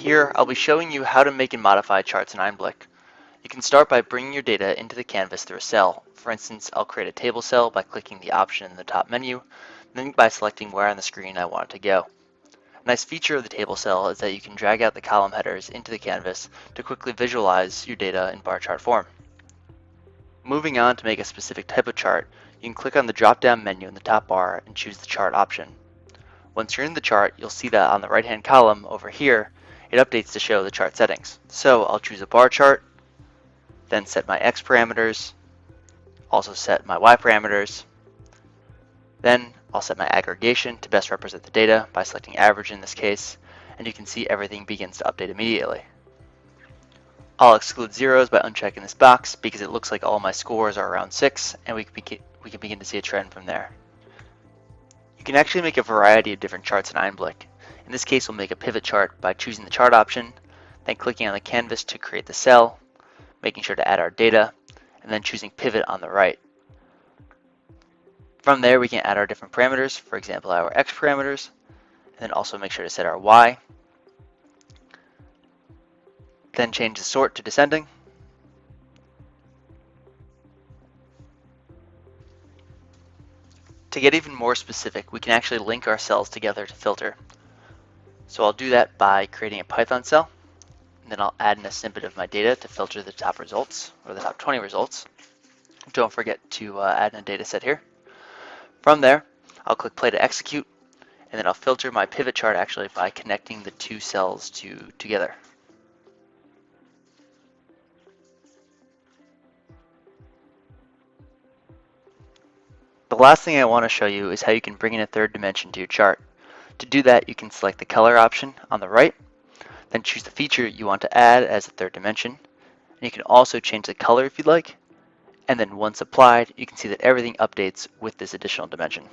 Here, I'll be showing you how to make and modify charts in Einblick. You can start by bringing your data into the canvas through a cell. For instance, I'll create a table cell by clicking the option in the top menu, then by selecting where on the screen I want it to go. A nice feature of the table cell is that you can drag out the column headers into the canvas to quickly visualize your data in bar chart form. Moving on to make a specific type of chart, you can click on the drop-down menu in the top bar and choose the chart option. Once you're in the chart, you'll see that on the right-hand column over here, it updates to show the chart settings. So I'll choose a bar chart, then set my X parameters, also set my Y parameters. Then I'll set my aggregation to best represent the data by selecting average in this case, and you can see everything begins to update immediately. I'll exclude zeros by unchecking this box because it looks like all my scores are around 6, and we can begin to see a trend from there. You can actually make a variety of different charts in Einblick. In this case, we'll make a pivot chart by choosing the chart option, then clicking on the canvas to create the cell, making sure to add our data, and then choosing pivot on the right. From there, we can add our different parameters, for example, our X parameters, and then also make sure to set our Y. Then change the sort to descending. To get even more specific, we can actually link our cells together to filter. So I'll do that by creating a Python cell, and then I'll add in a snippet of my data to filter the top results, or the top 20 results. Don't forget to add in a data set here. From there, I'll click play to execute, and then I'll filter my pivot chart actually by connecting the two cells together. The last thing I want to show you is how you can bring in a third dimension to your chart. To do that, you can select the color option on the right, then choose the feature you want to add as a third dimension. And you can also change the color if you'd like, and then once applied, you can see that everything updates with this additional dimension.